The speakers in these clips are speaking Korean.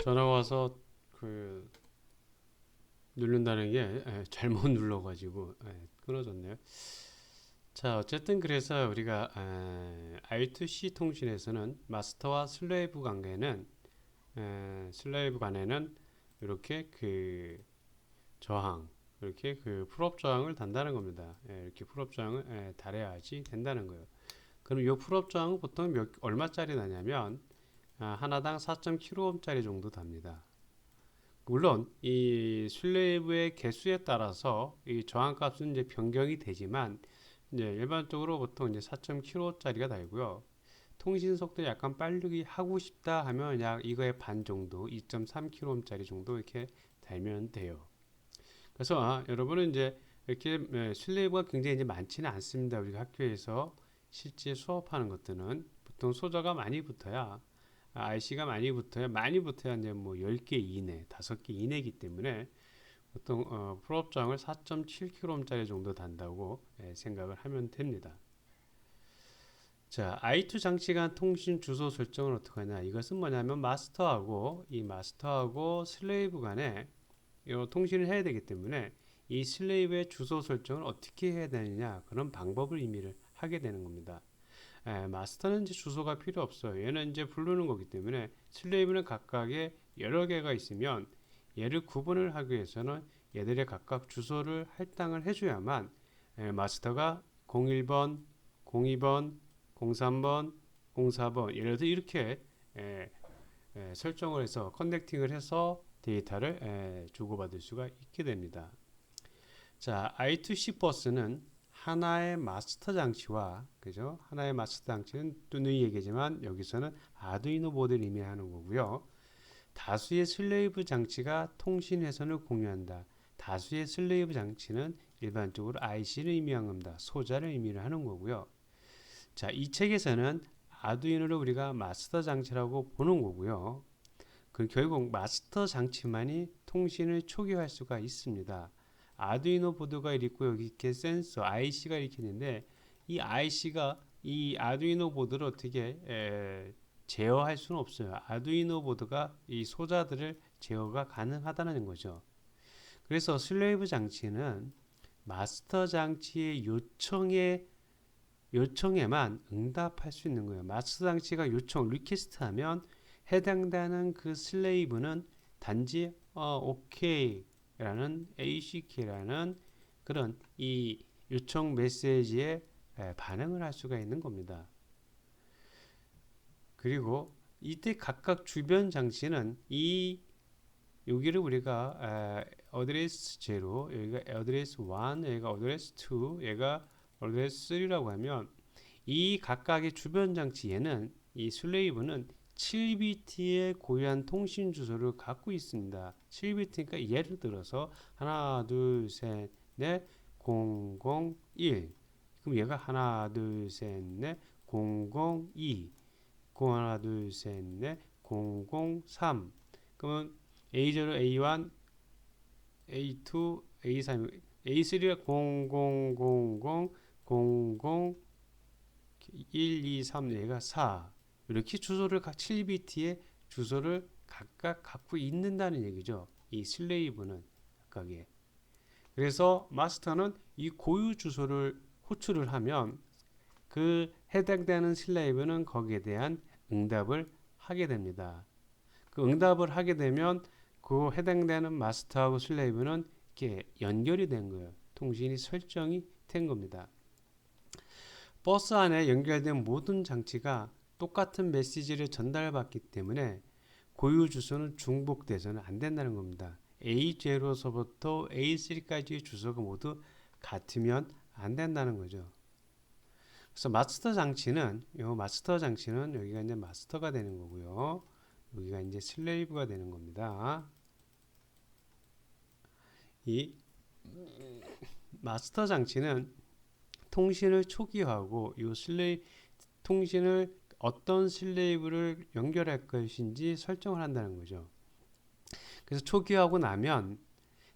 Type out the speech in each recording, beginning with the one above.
전화 와서 그 누른다는 게 잘못 눌러가지고 끊어졌네요. 자, 어쨌든 그래서 우리가 I2C 통신에서는 마스터와 슬레이브 간에는 이렇게 그 저항, 이렇게 그 풀업 저항을 단다는 겁니다. 이렇게 풀업 저항을 달해야지 된다는 거예요. 그럼 이 풀업 저항은 보통 얼마짜리 나냐면 하나당 4.kΩ짜리 정도 답니다. 물론 이 슬레이브의 개수에 따라서 이 저항값은 이제 변경이 되지만 이제 일반적으로 보통 이제 4.kH짜리가 달고요. 통신 속도 약간 빠르게 하고 싶다 하면 약 이거의 반 정도, 2.3kΩ짜리 정도 이렇게 달면 돼요. 그래서 여러분은 이제 이렇게 슬레이브가 굉장히 이제 많지는 않습니다. 우리가 학교에서 실제 수업하는 것들은 보통 소저가 많이 붙어야 IC가 많이 붙어야 이제 뭐 10개 이내, 5개 이내이기 때문에 보통 풀업장을 4.7kg짜리 정도 단다고 생각을 하면 됩니다. 자, I2 장치 간 통신 주소 설정을 어떻게 하냐? 이것은 뭐냐면 마스터하고 슬레이브 간에 통신을 해야 되기 때문에 이 슬레이브의 주소 설정을 어떻게 해야 되느냐? 그런 방법을 의미를 하게 되는 겁니다. 마스터는 이제 주소가 필요 없어요. 얘는 이제 부르는 거기 때문에 슬레이브는 각각의 여러 개가 있으면 얘를 구분을 하기 위해서는 얘들의 각각 주소를 할당을 해줘야만 마스터가 01번, 02번, 03번, 04번 예를 들어 이렇게 설정을 해서 커넥팅을 해서 데이터를 주고받을 수가 있게 됩니다. 자, I2C 버스는 하나의 마스터 장치와 그죠? 하나의 마스터 장치는 또 누이 얘기지만 여기서는 아두이노 보드를 의미하는 거고요. 다수의 슬레이브 장치가 통신 회선을 공유한다. 다수의 슬레이브 장치는 일반적으로 IC를 의미하는 겁니다. 소자를 의미를 하는 거고요. 자, 이 책에서는 아두이노를 우리가 마스터 장치라고 보는 거고요. 그 결국 마스터 장치만이 통신을 초기화할 수가 있습니다. 아두이노 보드가 있고 여기 이렇게 센서 IC가 이렇게 있는데 이 IC가 이 아두이노 보드를 어떻게 제어할 수는 없어요. 아두이노 보드가 이 소자들을 제어가 가능하다는 거죠. 그래서 슬레이브 장치는 마스터 장치의 요청에만 응답할 수 있는 거예요. 마스터 장치가 리퀘스트하면 해당되는 그 슬레이브는 단지 OK라는 ACK라는 그런 이 요청 메시지에 반응을 할 수가 있는 겁니다. 그리고 이때 각각 주변 장치는 이 여기를 우리가 어드레스 0, 여기가 어드레스 1, 여기가 어드레스 2, 얘가 어드레스 3라고 하면 이 각각의 주변 장치 얘는 이 슬레이브는 7비트의 고유한 통신 주소를 갖고 있습니다. 7비트니까 예를 들어서 하나, 둘, 셋, 넷, 001. 그럼 얘가 하나, 둘, 셋, 넷, 002. 하나, 둘, 셋, 넷, 003. 그러면 A0, A1, A2, A3, A3가 0000, 00, 1, 2, 3, 얘가 4. 이렇게 주소를 각 7비트의 주소를 각각 갖고 있는다는 얘기죠. 이 슬레이브는 각각의. 그래서 마스터는 이 고유 주소를 호출을 하면 그 해당되는 슬레이브는 거기에 대한 응답을 하게 됩니다. 그 응답을 하게 되면 그 해당되는 마스터하고 슬레이브는 이렇게 연결이 된 거예요. 통신이 설정이 된 겁니다. 버스 안에 연결된 모든 장치가 똑같은 메시지를 전달받기 때문에 고유 주소는 중복돼서는 안 된다는 겁니다. A0서부터 A3까지의 주소가 모두 같으면 안 된다는 거죠. 그래서 마스터 장치는 여기가 이제 마스터가 되는 거고요. 여기가 이제 슬레이브가 되는 겁니다. 이 마스터 장치는 통신을 초기화하고 통신을 어떤 슬레이브를 연결할 것인지 설정을 한다는 거죠. 그래서 초기화하고 나면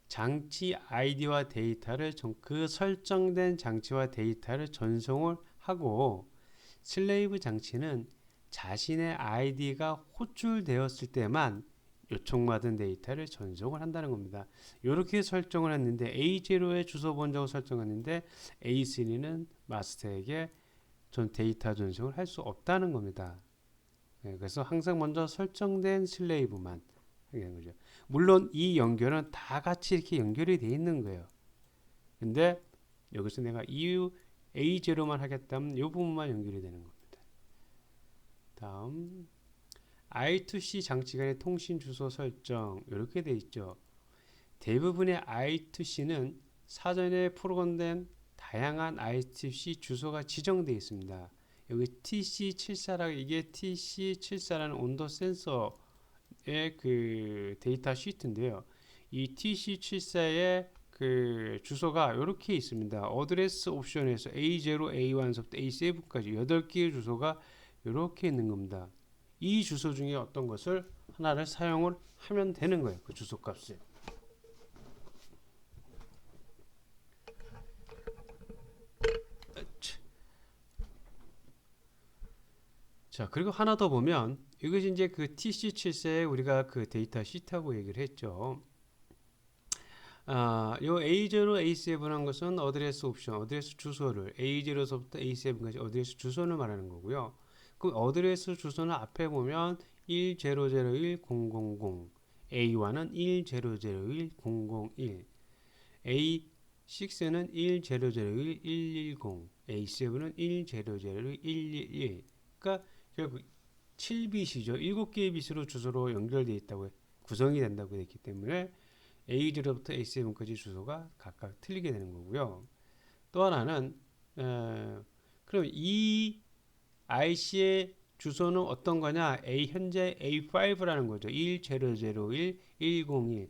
장치 아이디와 데이터를 그 설정된 장치와 데이터를 전송을 하고 슬레이브 장치는 자신의 아이디가 호출되었을 때만 요청받은 데이터를 전송을 한다는 겁니다. 이렇게 설정을 했는데 A0의 주소 번역을 설정했는데 A3는 마스터에게 전 데이터 전송을 할 수 없다는 겁니다. 네, 그래서 항상 먼저 설정된 슬레이브만 하게 되는 거죠. 물론 이 연결은 다 같이 이렇게 연결이 돼 있는 거예요. 근데 여기서 내가 이 A0만 하겠다면 이 부분만 연결이 되는 겁니다. 다음 I2C 장치 간의 통신 주소 설정 이렇게 돼 있죠. 대부분의 I2C는 사전에 프로그램된 다양한 I2C 주소가 지정되어 있습니다. 여기 TC74라고 이게 TC74라는 온도 센서의 그 데이터 시트인데요. 이 TC74의 그 주소가 이렇게 있습니다. 어드레스 옵션에서 A0, A1부터 A7까지 8개의 주소가 이렇게 있는 겁니다. 이 주소 중에 어떤 것을 하나를 사용을 하면 되는 거예요. 그 주소 값을. 자, 그리고 하나 더 보면 이것이 이제 그 TC74에 우리가 그 데이터 시트하고 얘기를 했죠. 요 A0, A7한 것은 어드레스 옵션, 어드레스 주소를 A0서부터 A7까지 어드레스 주소를 말하는 거고요. 그 어드레스 주소는 앞에 보면 10010000, A1은 10010001, A6는 10011110, A7은 10011111. 그러니까 결국 7bit이죠. 7개의 bit으로 주소로 연결되어 있다고 구성이 된다고 했기 때문에 A0부터 A7까지 주소가 각각 틀리게 되는 거고요. 또 하나는 그럼 이 IC의 주소는 어떤 거냐? 현재 A5라는 거죠. 10011001.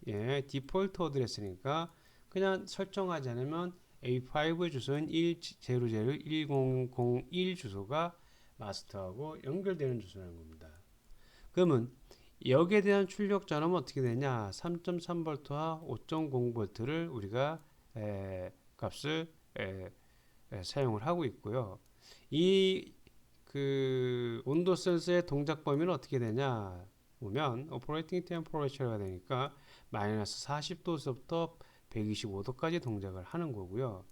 예, 디폴트 어드레스니까 그냥 설정하지 않으면 A5 주소는 10010001 주소가 마스터하고 연결되는 주소라는 겁니다. 그러면 여기에 대한 출력 전압은 어떻게 되냐? 3.3V와 5.0V를 우리가 값을 사용을 하고 있고요. 이 그 온도 센서의 동작 범위는 어떻게 되냐? 보면 오퍼레이팅 템퍼레처가 되니까 마이너스 40도서부터 125도까지 동작을 하는 거고요.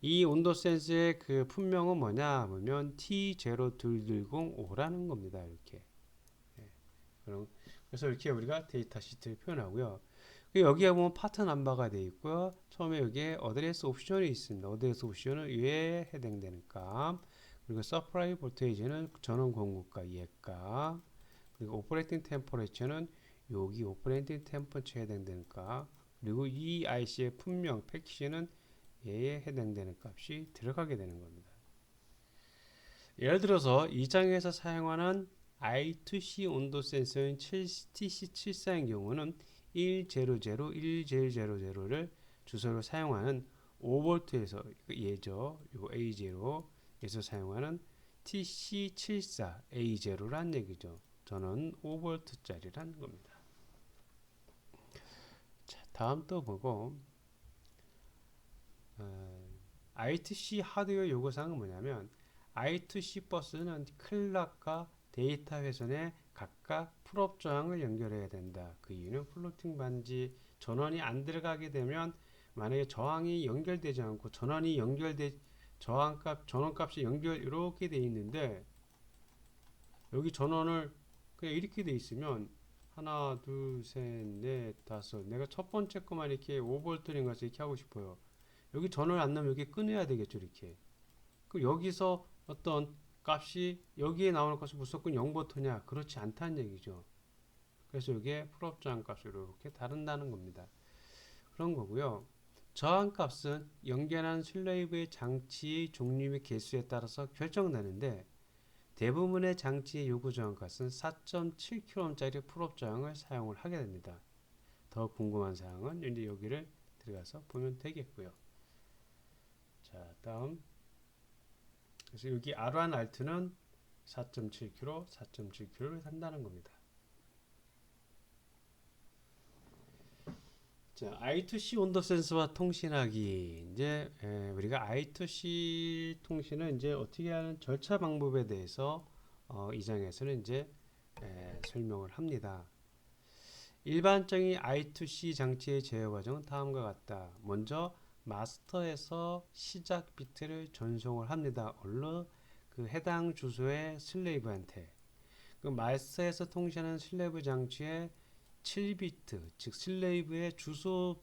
이 온도 센서의 그 품명은 뭐냐? 보면 T0220O라는 겁니다. 이렇게. 그래서 이렇게 우리가 데이터 시트를 표현하고요. 여기에 보면 파트 넘버가 되어 있고요. 처음에 여기에 어드레스 옵션이 있습니다. 어드레스 옵션은 위에 해당되는 값, 그리고 서프라이 볼테이지는 전원 공급과 이해값, 그리고 오퍼레이팅 템퍼레처는 여기 오퍼레이팅 템퍼처에 해당되는 값, 그리고 이 IC의 품명 패키지는 얘에 해당되는 값이 들어가게 되는 겁니다. 예를 들어서 이 장에서 사용하는 I2C 온도 센서인 TC74인 경우는 100를 주소로 사용하는 5V에서 예죠. 요 A0에서 사용하는 TC74 A0란 얘기죠. 저는 5V짜리란 겁니다. 자, 다음 또 보고 I2C 하드웨어 요구사항은 뭐냐면 I2C 버스는 클락과 데이터 회선에 각각 풀업 저항을 연결해야 된다. 그 이유는 플로팅 반지 전원이 안 들어가게 되면 만약에 저항이 연결되지 않고 전원이 연결돼 전원값이 연결 이렇게 돼 있는데 여기 전원을 그냥 이렇게 돼 있으면 하나, 둘, 셋, 넷, 다섯. 내가 첫 번째 거만 이렇게 5V인 것을 이렇게 하고 싶어요. 여기 전원을 안 넣으면 여기 끊어야 되겠죠, 이렇게. 그 여기서 어떤 값이 여기에 나오는 값이 무조건 0V냐? 그렇지 않다는 얘기죠. 그래서 이게 풀업 저항 값이 이렇게 다른다는 겁니다. 그런 거고요. 저항 값은 연결한 슬레이브의 장치의 종류 및 개수에 따라서 결정되는데 대부분의 장치의 요구 저항 값은 4.7kΩ짜리 풀업 저항을 사용을 하게 됩니다. 더 궁금한 사항은 이제 여기를 들어가서 보면 되겠고요. 자, 다음. 그래서 여기 R1, R2는 4.7kg, 4.7kg를 산다는 겁니다. 자, I2C 온도 센서와 통신하기. 이제 우리가 I2C 통신은 이제 어떻게 하는 절차 방법에 대해서 이 장에서는 이제 설명을 합니다. 일반적인 I2C 장치의 제어 과정은 다음과 같다. 먼저 마스터에서 시작 비트를 전송을 합니다. 얼른 그 해당 주소의 슬레이브한테. 그 마스터에서 통신하는 슬레이브 장치의 7비트, 즉 슬레이브의 주소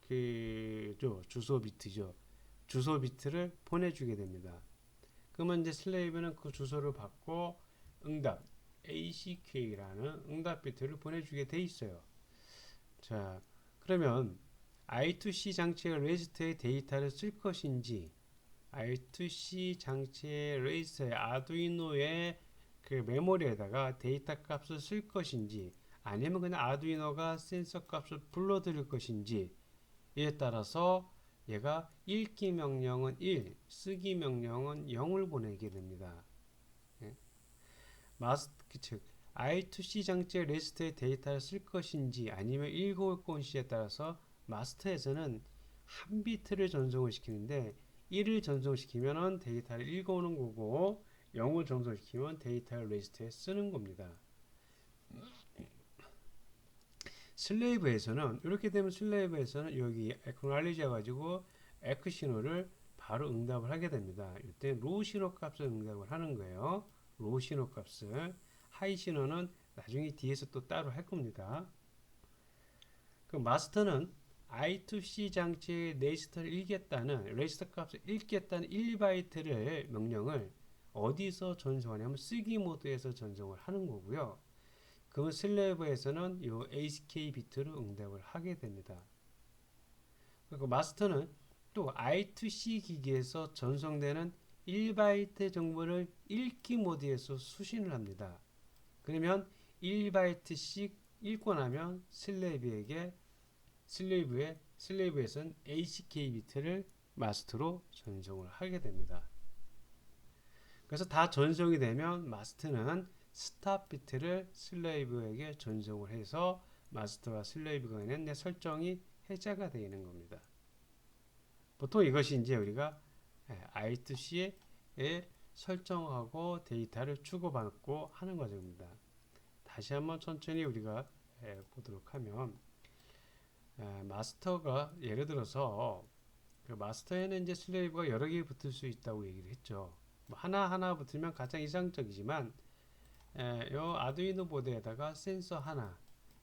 비트죠. 주소 비트를 보내주게 됩니다. 그러면 이제 슬레이브는 그 주소를 받고 응답 ACK라는 응답 비트를 보내주게 돼 있어요. 자, 그러면 I2C 장치의 레지스터의 데이터를 쓸 것인지, I2C 장치의 레지스터의 아두이노의 그 메모리에다가 데이터 값을 쓸 것인지, 아니면 그냥 아두이노가 센서 값을 불러들일 것인지, 이에 따라서 얘가 읽기 명령은 1, 쓰기 명령은 0을 보내게 됩니다. 예? 즉 I2C 장치의 레지스터의 데이터를 쓸 것인지 아니면 읽어올 것인지에 따라서 마스터에서는 한 비트를 전송을 시키는데 1을 전송시키면 데이터를 읽어오는 거고 0을 전송시키면 데이터를 레지스터에 쓰는 겁니다. 슬레이브에서는 이렇게 되면 슬레이브에서는 여기 acknowledge 해가지고 에크 신호를 바로 응답을 하게 됩니다. 이때 로우 신호 값을 응답을 하는 거예요. 로우 신호 값을 하이 신호는 나중에 뒤에서 또 따로 할 겁니다. 그 마스터는 I2C 장치의 레지스터를 읽겠다는 레지스터 값을 읽겠다는 1바이트를 명령을 어디서 전송하냐면 쓰기 모드에서 전송을 하는 거고요. 그러면 슬레이브에서는 이 ASK 비트로 응답을 하게 됩니다. 그리고 마스터는 또 I2C 기기에서 전송되는 1바이트 정보를 읽기 모드에서 수신을 합니다. 그러면 1바이트씩 읽고 나면 슬레이브에서는 ACK 비트를 마스터로 전송을 하게 됩니다. 그래서 다 전송이 되면 마스터는 스탑 비트를 슬레이브에게 전송을 해서 마스터와 슬레이브 간의 설정이 해제가 되는 겁니다. 보통 이것이 이제 우리가 I2C에 설정하고 데이터를 주고받고 하는 과정입니다. 다시 한번 천천히 우리가 보도록 하면 마스터가 예를 들어서 그 마스터에는 이제 슬레이브가 여러 개 붙을 수 있다고 얘기를 했죠. 뭐 하나 붙으면 가장 이상적이지만 요 아두이노 보드에다가 센서 하나,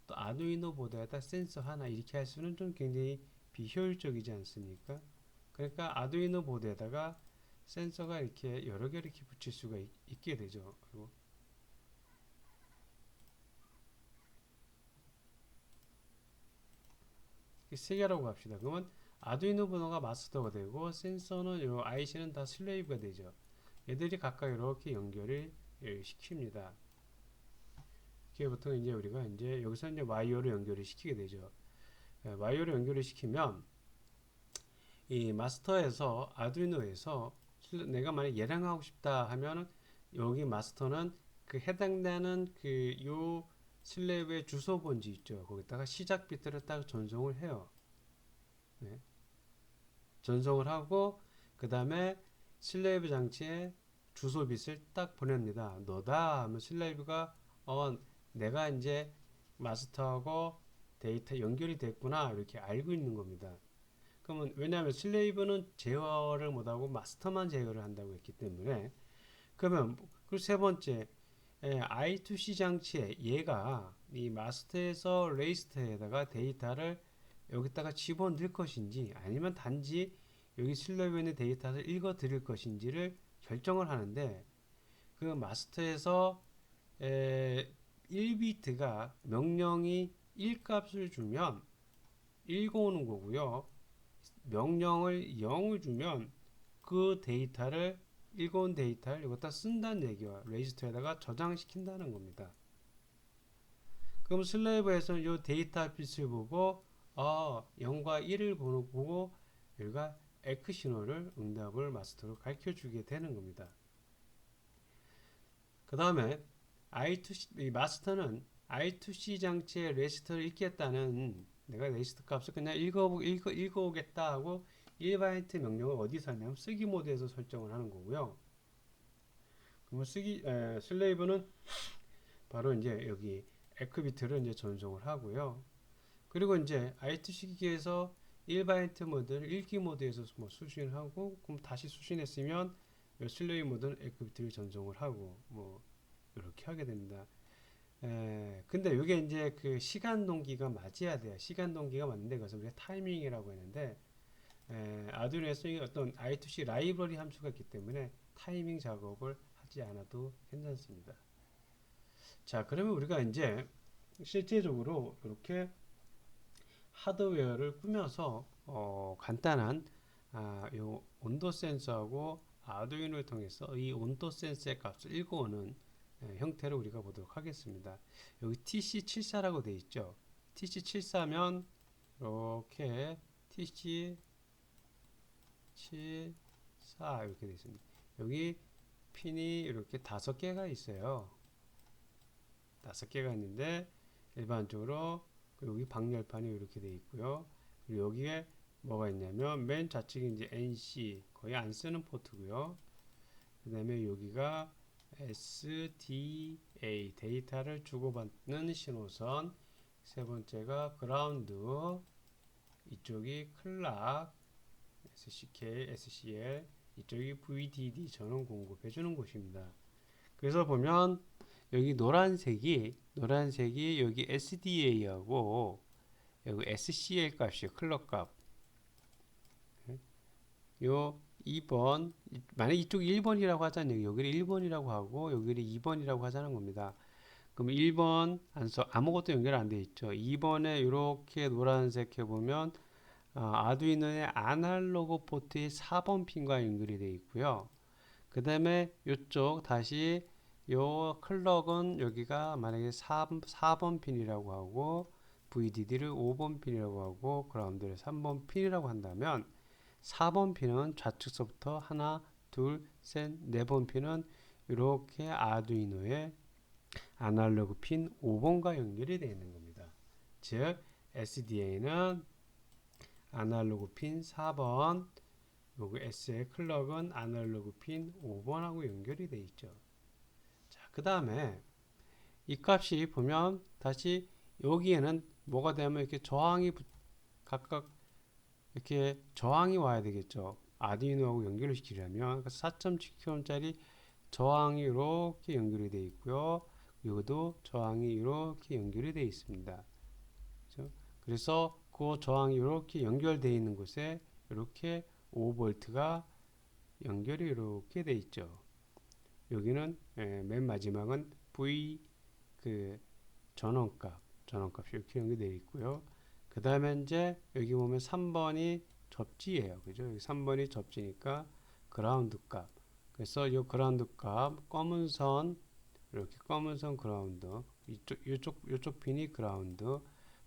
또 아두이노 보드에다 센서 하나 이렇게 할 수는 좀 굉장히 비효율적이지 않습니까? 그러니까 아두이노 보드에다가 센서가 이렇게 여러 개 이렇게 붙일 수가 있게 되죠. 그리고 세 개라고 합시다. 그러면 아두이노 보드가 마스터가 되고 센서는 요 IC는 다 슬레이브가 되죠. 얘들이 각각 이렇게 연결을 시킵니다. 이게 보통 이제 우리가 이제 여기서 이제 와이어로 연결을 시키게 되죠. 와이어로 연결을 시키면 이 마스터에서 아두이노에서 내가 만약 얘랑 하고 싶다 하면은 여기 마스터는 그 해당되는 그 요 슬랩의 주소 번지 있죠. 거기다가 시작 비트를 딱 전송을 해요. 네. 전송을 하고 그 다음에 슬레이브 장치에 주소 빛을 딱 보냅니다. 너다 하면 슬레이브가 내가 이제 마스터하고 데이터 연결이 됐구나 이렇게 알고 있는 겁니다. 그러면 왜냐하면 슬레이브는 제어를 못하고 마스터만 제어를 한다고 했기 때문에 그러면 그 세 번째 I2C 장치에 얘가 이 마스터에서 레지스터에다가 데이터를 여기다가 집어넣을 것인지 아니면 단지 여기 슬레이브에 있는 데이터를 읽어 드릴 것인지를 결정을 하는데 그 마스터에서 1비트가 명령이 1값을 주면 읽어오는 거고요. 명령을 0을 주면 그 데이터를 읽어온 데이터를 여기다 쓴다는 얘기와 레지스터에다가 저장시킨다는 겁니다. 그럼 슬레이브에서는 이 데이터 빛을 보고 0과 1을 보고 여기가 에크 신호를 응답을 마스터로 가르쳐 주게 되는 겁니다. 그 다음에 이 마스터는 I2C 장치의 레지스터를 읽겠다는 내가 레지스터 값을 그냥 읽어오겠다 하고 1바이트 명령을 어디서 하냐면 쓰기 모드에서 설정을 하는 거고요. 그러면 슬레이브는 바로 이제 여기 에크비트를 이제 전송을 하고요. 그리고 이제 I2C 기기에서 1바이트 모드를 읽기 모드에서 뭐 수신을 하고, 그럼 다시 수신했으면 슬레이 모드는 에크비트를 전송을 하고, 뭐 이렇게 하게 됩니다. 근데 이게 이제 그 시간 동기가 맞아야 돼요. 시간 동기가 맞는데 그것을 우리가 타이밍이라고 했는데, 아두이노에서 어떤 I2C 라이브러리 함수가 있기 때문에 타이밍 작업을 하지 않아도 괜찮습니다. 자, 그러면 우리가 이제 실제적으로 이렇게 하드웨어를 꾸며서 간단한 요 온도 센서하고 아두이노를 통해서 이 온도 센서의 값을 읽어오는 형태로 우리가 보도록 하겠습니다. 여기 TC74라고 되어 있죠. TC74면 이렇게 TC74 이렇게 되어 있습니다. 여기 핀이 이렇게 5개가 있어요. 5개가 있는데 일반적으로 여기 방열판이 이렇게 되어 있고요. 그리고 여기에 뭐가 있냐면 맨 좌측이 이제 NC 거의 안 쓰는 포트고요. 그 다음에 여기가 SDA 데이터를 주고받는 신호선, 세 번째가 그라운드, 이쪽이 클락 SCK, SCL, 이쪽이 VDD 전원 공급해 주는 곳입니다. 그래서 보면 여기 노란색이 여기 SDA하고 여기 SCL 값이요. 클럭 값. 요 2번 만약 이쪽이 1번이라고 하자면 여기를 1번이라고 하고 여기를 2번이라고 하자는 겁니다. 그럼 1번 안서 아무것도 연결 안 돼 있죠. 2번에 이렇게 노란색 해보면 아두이노의 아날로그 포트의 4번 핀과 연결이 되어 있고요. 그 다음에 이쪽 다시 요 클럭은 여기가 만약에 4번 핀이라고 하고 VDD를 5번 핀이라고 하고 그라운드를 3번 핀이라고 한다면 4번 핀은 좌측서부터 하나, 둘, 셋, 4번 핀은 이렇게 아두이노의 아날로그 핀 5번과 연결이 되어 있는 겁니다. 즉 SDA는 아날로그 핀 4번, 요거 S의 클럭은 아날로그 핀 5번하고 연결이 되어 있죠. 자, 그 다음에 이 값이 보면 다시 여기에는 뭐가 되면 이렇게 저항이 각각 이렇게 저항이 와야 되겠죠. 아두이노하고 연결을 시키려면 4.7kΩ짜리 저항이 이렇게 연결이 되어 있고요. 이것도 저항이 이렇게 연결이 되어 있습니다. 그렇죠? 그래서 그 저항이 이렇게 연결되어 있는 곳에 이렇게 5V가 연결이 이렇게 되어 있죠. 여기는 맨 마지막은 V 그 전원값이 이렇게 연결되어 있고요. 그 다음에 이제 여기 보면 3번이 접지예요. 그죠? 여기 3번이 접지니까 그라운드 값. 그래서 이 그라운드 값 검은 선 이렇게 검은 선 그라운드 이쪽 핀이 그라운드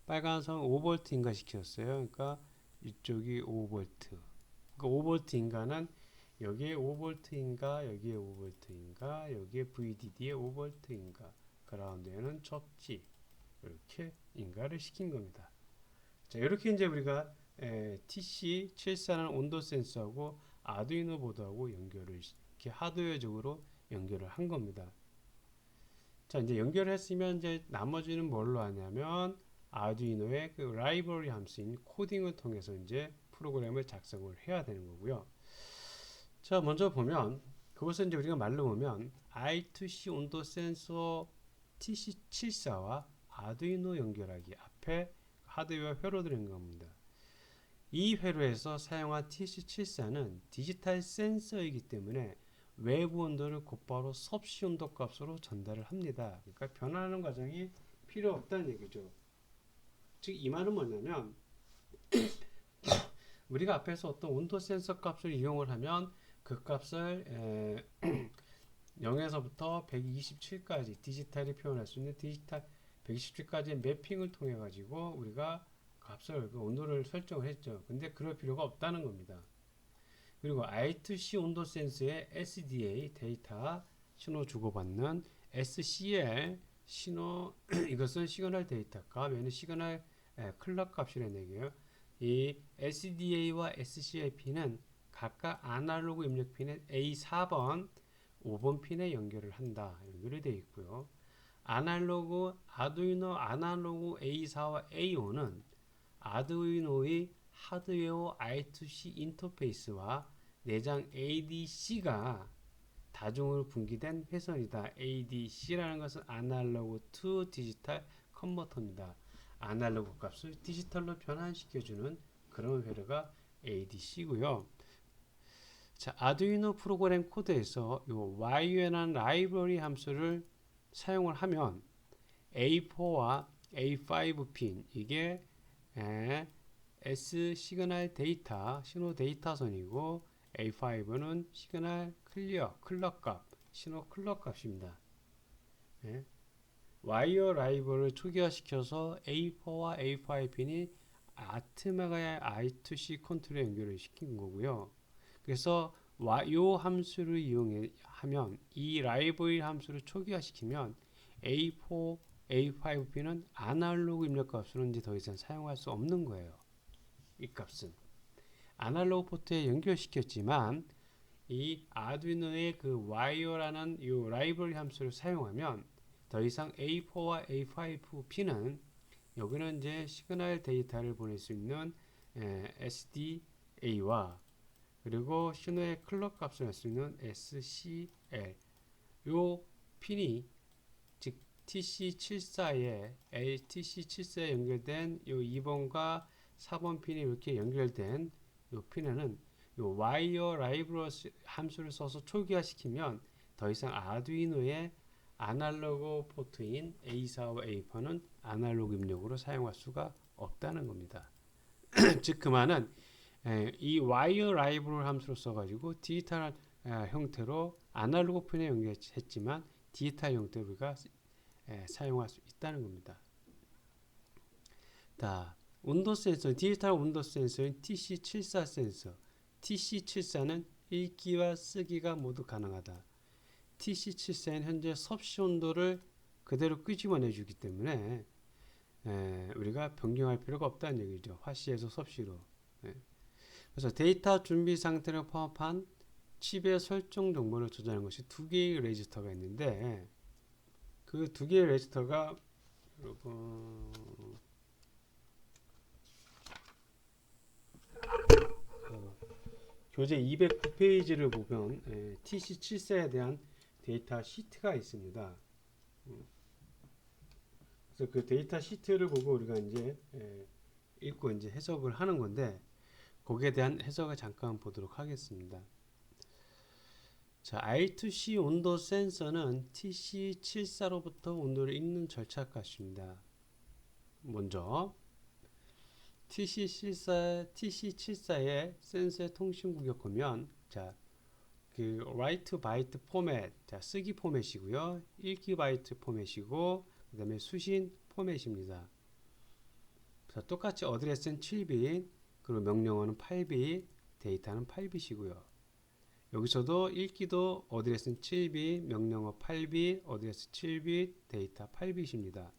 빨간 선 5V인가 시켰어요. 그러니까 이쪽이 5V. 그러니까 5V인가는 여기에 5V인가 여기에 5V인가 여기에 VDD에 5V인가 그라운드에는 접지 이렇게 인가를 시킨 겁니다. 자, 이렇게 이제 우리가 TC74는 온도 센서하고 아두이노 보드하고 연결을 이렇게 하드웨어적으로 연결을 한 겁니다. 자, 이제 연결을 했으면 이제 나머지는 뭘로 하냐면 아두이노의 그 라이브러리 함수인 코딩을 통해서 이제 프로그램을 작성을 해야 되는 거고요. 자, 먼저 보면 그것은 이제 우리가 말로 보면 I2C 온도 센서 TC74와 아두이노 연결하기 앞에 하드웨어 회로 들은 겁니다. 이 회로에서 사용한 TC74는 디지털 센서이기 때문에 외부 온도를 곧바로 섭씨 온도 값으로 전달을 합니다. 그러니까 변화하는 과정이 필요 없다는 얘기죠. 즉 이 말은 뭐냐면 우리가 앞에서 어떤 온도 센서 값을 이용을 하면 그 값을 0에서부터 127까지 디지털이 표현할 수 있는 디지털 127까지의 매핑을 통해 가지고 우리가 값을 그 온도를 설정을 했죠. 근데 그럴 필요가 없다는 겁니다. 그리고 I2C 온도 센서의 SDA 데이터 신호 주고받는 SCL 신호 이것은 시그널 데이터 값, 얘는 시그널 클럭 값이라는 얘기예요. 이 SDA와 SCLP는 각각 아날로그 입력 핀의 A4번, 5번 핀에 연결을 한다. 연결이 되어 있고요. 아두이노 아날로그 A4와 A5는 아두이노의 하드웨어 I2C 인터페이스와 내장 ADC가 다중으로 분기된 회선이다. ADC라는 것은 아날로그 투 디지털 컨버터입니다. 아날로그 값을 디지털로 변환시켜주는 그런 회로가 ADC고요. 자, 아두이노 프로그램 코드에서 요 YUN이라는 라이브러리 함수를 사용을 하면 A4와 A5 핀 이게 S 시그널 데이터 신호 데이터선이고 A5는 시그널 클럭 값 신호 클럭 값입니다. 예. 와이어 라이브를 초기화시켜서 A4와 A5 핀이 아트메가의 I2C 컨트롤에 연결을 시킨 거고요. 그래서 이 함수를 이용하면 이 라이브러리 함수를 초기화시키면 A4, A5 핀은 아날로그 입력 값으로 이제 더 이상 사용할 수 없는 거예요. 이 값은 아날로그 포트에 연결시켰지만 이 아두이노의 그 와이어라는 이 라이브러리 함수를 사용하면 더 이상 A4와 A5 핀은 여기는 이제 시그널 데이터를 보낼 수 있는 SDA와 그리고 신호의 클럭 값을 할 수 있는 SCL 요 핀이 즉 TC74에 TC74에 연결된 요 2번과 4번 핀이 이렇게 연결된 요 핀에는 요 와이어 라이브러리 함수를 써서 초기화시키면 더 이상 아두이노의 아날로그 포트인 A4와 A5는 아날로그 입력으로 사용할 수가 없다는 겁니다. 즉 그 말은 이 와이어 라이브러리 함수를 써가지고 디지털 형태로 아날로그 핀에 연결했지만 디지털 형태로 우리가 사용할 수 있다는 겁니다. 자, 온도 센서, 디지털 온도 센서인 TC74 센서. TC74는 읽기와 쓰기가 모두 가능하다. TC74는 현재 섭씨 온도를 그대로 끄집어내 주기 때문에 우리가 변경할 필요가 없다는 얘기죠. 화씨에서 섭씨로. 그래서 데이터 준비 상태를 포함한 칩의 설정 정보를 조절하는 것이 두 개의 레지스터가 있는데 그 두 개의 레지스터가 여러분 교재 209페이지를 보면 TC74에 대한 데이터 시트가 있습니다. 그래서 그 데이터 시트를 보고 우리가 이제 읽고 이제 해석을 하는 건데 거기에 대한 해석을 잠깐 보도록 하겠습니다. 자, I2C 온도 센서는 TC74로부터 온도를 읽는 절차 값입니다. 먼저 TC74의 센서의 통신 구격하면 자, 그 write byte 포맷, 자, 쓰기 포맷이고요. 읽기 바이트 포맷이고 그다음에 수신 포맷입니다. 자, 똑같이 어드레스는 7빗, 그리고 명령어는 8빗, 데이터는 8빗이고요. 여기서도 읽기도 어드레스는 7빗, 명령어 8빗, 어드레스 7빗, 데이터 8빗입니다.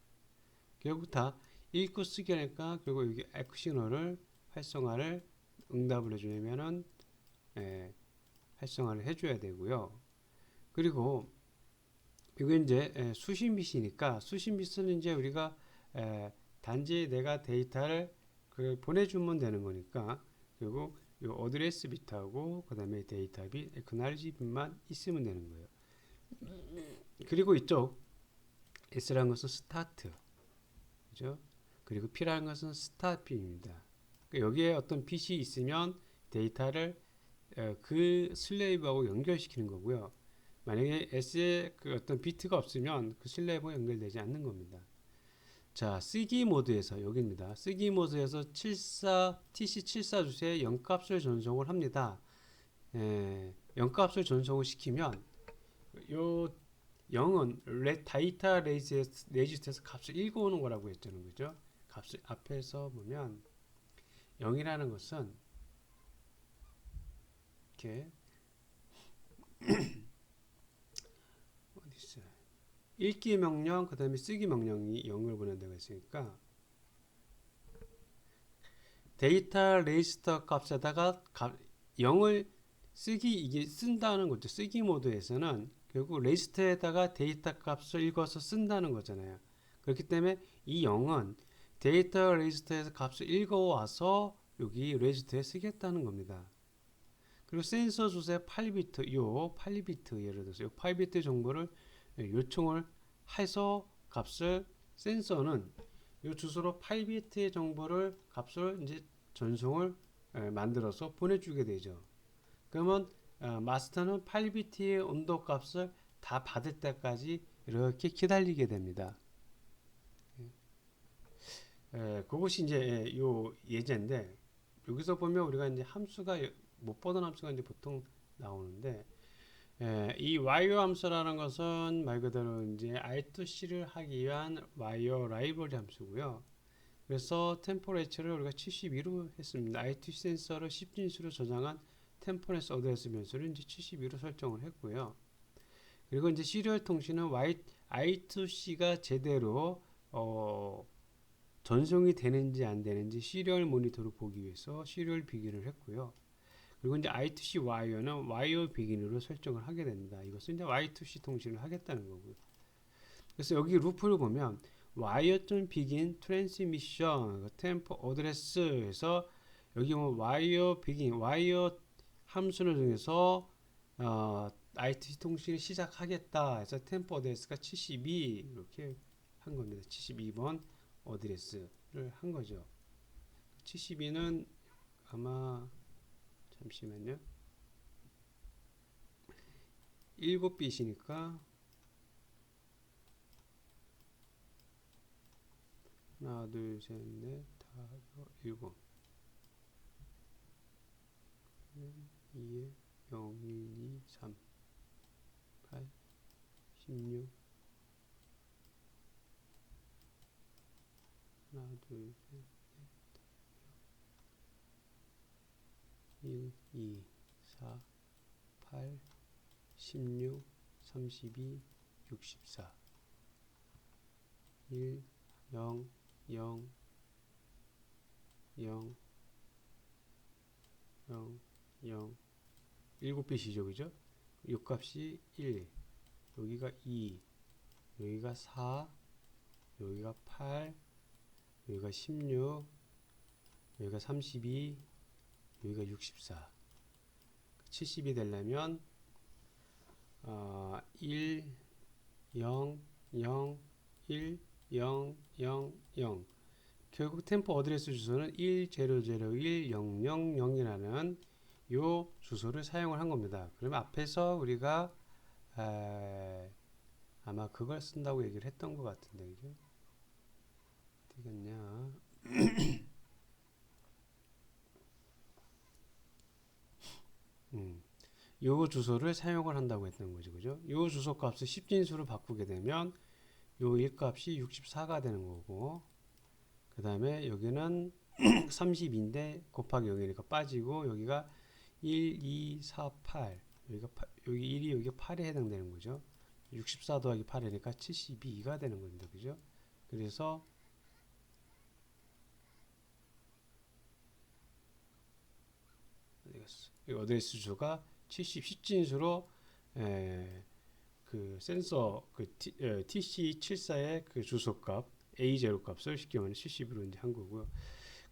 결국 다 읽고 쓰기 하니까 결국 여기 액션어를 활성화를 응답을 해주려면은 활성화를 해줘야 되고요. 그리고 이거 이제 수신빗이니까 수신빗은 이제 우리가 단지 내가 데이터를 보내주면 되는 거니까 결국 이 어드레스 비트하고 그 다음에 데이터 빗, 에크날리지 빗만 있으면 되는 거예요. 그리고 이쪽 S라는 것은 스타트, 그죠? 그리고 P라는 것은 스타트 빗입니다. 여기에 어떤 빗이 있으면 데이터를 그 슬레이브하고 연결시키는 거고요. 만약에 S에 그 어떤 비트가 없으면 그 슬레이브와 연결되지 않는 겁니다. 자, 쓰기 모드에서 여기입니다. 쓰기 모드에서 TC74 주소에 0값을 전송을 합니다. 0값을 전송을 시키면 요 0은 데이터 레지스트에서 값을 읽어오는 거라고 했잖아요. 그죠? 값을 앞에서 보면 0이라는 것은 이렇게 어디 있어요? 읽기 명령, 그 다음에 쓰기 명령이 0을 보낸다고 했으니까 데이터 레지스터 값에다가 0을 쓰기 이게 쓴다는 거죠. 쓰기 모드에서는 결국 레지스터에다가 데이터 값을 읽어서 쓴다는 거잖아요. 그렇기 때문에 이 0은 데이터 레지스터에서 값을 읽어와서 여기 레지스터에 쓰겠다는 겁니다. 그리고 센서 주소의 8비트, 요 8비트 예를 들어서 요 8비트 정보를 요청을 해서 값을 센서는 요 주소로 8비트의 정보를 값을 이제 전송을 만들어서 보내주게 되죠. 그러면 마스터는 8비트의 온도 값을 다 받을 때까지 이렇게 기다리게 됩니다. 그것이 이제 요 예제인데 여기서 보면 우리가 이제 함수가 못 보던 함수가 이제 보통 나오는데 이 와이어 함수라는 것은 말 그대로 이제 I2C를 하기 위한 와이어 라이브러리 함수고요. 그래서 템퍼레이처를 우리가 72로 했습니다. I2C 센서를 10진수로 저장한 템퍼레이처 어드레스 변수를 이제 72로 설정을 했고요. 그리고 이제 시리얼 통신은 I2C가 제대로 전송이 되는지 안 되는지 시리얼 모니터로 보기 위해서 시리얼 비긴을 했고요. 그리고 이제 I2C 와이어는 와이어 비긴으로 설정을 하게 됩니다. 이것은 이제 Y2C 통신을 하겠다는 거고요. 그래서 여기 루프를 보면 와이어.begin transmission temp address에서 여기 뭐 와이어 begin 와이어 함수를 통해서 I2C 통신을 시작하겠다 해서 temp address가 72 이렇게 한 겁니다. 72번 어드레스를 한 거죠. 72는 아마 잠시만요. 7bit이니까 하나, 둘, 셋, 넷, 다섯, 일곱 2에 0, 1, 2, 3, 8, 16 하나, 둘, 셋, 1, 2, 4, 8, 16, 32, 64 1, 0, 0, 0, 0, 0 7bit이죠, 그죠? 요 값이 1, 여기가 2, 여기가 4, 여기가 8, 여기가 16, 여기가 32, 여기가 64. 70이 되려면 1, 0, 0, 1, 0, 0, 0. 결국 템포 어드레스 주소는 1001000이라는 요 주소를 사용을 한 겁니다. 그러면 앞에서 우리가 아마 그걸 쓴다고 얘기를 했던 것 같은데, 그죠? 어디 갔냐? 요 주소를 사용을 한다고 했던 거죠, 그죠? 요 주소 값을 10진수로 바꾸게 되면 요 1값이 64가 되는 거고, 그 다음에 여기는 30인데 곱하기 0이니까 빠지고 여기가 1, 2, 4, 8 여기 1이 여기 8에 해당되는 거죠. 64 더하기 8이니까 72가 되는 겁니다. 그죠? 그래서 어드레스 주소가 10진수로 그 센서 TC74의 그 주소값 A0 값을 쉽게 말하면 70으로 이제 한 거고요.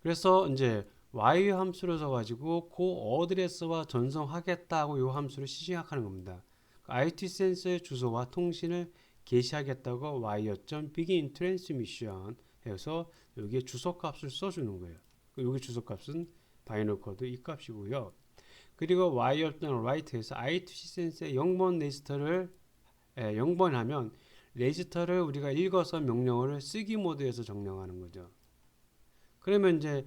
그래서 이제 y 함수를 써가지고 그 어드레스와 전송하겠다고 이 함수를 시작하는 겁니다. IT 센서의 주소와 통신을 게시하겠다고 wire.begin transmission 해서 여기에 주소값을 써주는 거예요. 여기 주소값은 바이널 코드 이 값이고요. 그리고 wire.write에서 I2C 센서의 0번 레지스터를 0번하면 레지스터를 우리가 읽어서 명령어를 쓰기 모드에서 정령하는 거죠. 그러면 이제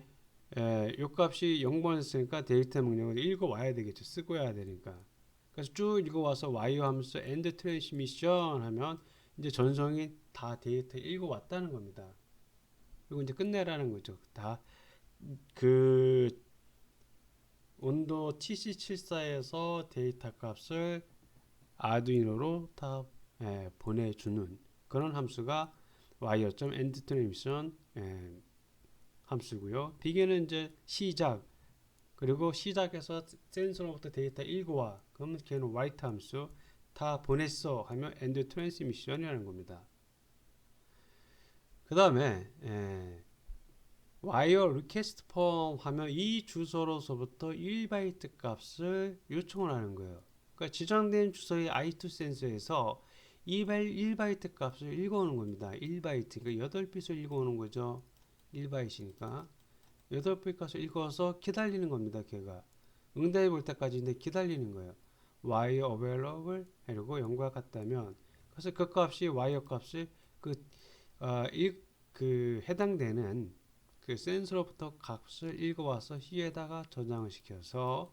요 값이 0번이었으니까 데이터 명령을 읽어와야 되겠죠. 쓰고 와야 되니까. 그래서 쭉 읽어와서 와이어 함수 end transmission 하면 이제 전송이 다 데이터 읽어왔다는 겁니다. 그리고 이제 끝내라는 거죠. 다 그 온도 TC74에서 데이터 값을 아두이노로 다 보내주는 그런 함수가 wire.end transmission 함수고요. 비기는 이제 시작, 그리고 시작해서 센서로부터 데이터 읽어와. 그러면 걔는 write 함수, 다 보냈어 하면 end transmission이라는 겁니다. 그 다음에 wire request form 하면 이 주소로서부터 1바이트 값을 요청을 하는 거예요. 그러니까 지정된 주소의 i2 센서에서 1바이트 값을 읽어오는 겁니다. 1바이트, 그러니까 8빛을 읽어오는 거죠. 1바이트니까 8빛 값을 읽어서 기다리는 겁니다. 걔가 응답해 볼 때까지 기다리는 거예요. wire available 이러고 0과 같다면 그래서 그 값이 wire 값이 그, 그 해당되는 그 센서로부터 값을 읽어와서 C에다가 저장을 시켜서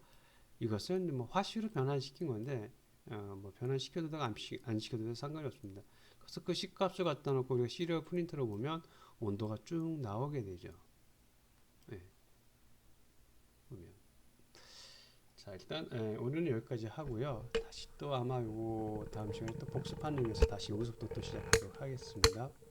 이것은 뭐 화시로 변환시킨 건데 뭐 변환시켜도 되고 안 시켜도 되고 상관이 없습니다. 그래서 그 C 값을 갖다 놓고 우리가 시리얼 프린터로 보면 온도가 쭉 나오게 되죠. 네, 보면. 자 일단 오늘은 여기까지 하고요. 다시 또 아마 요 다음 시간에 또 복습하는 의미에서 다시 여기서부터 또 시작하도록 하겠습니다.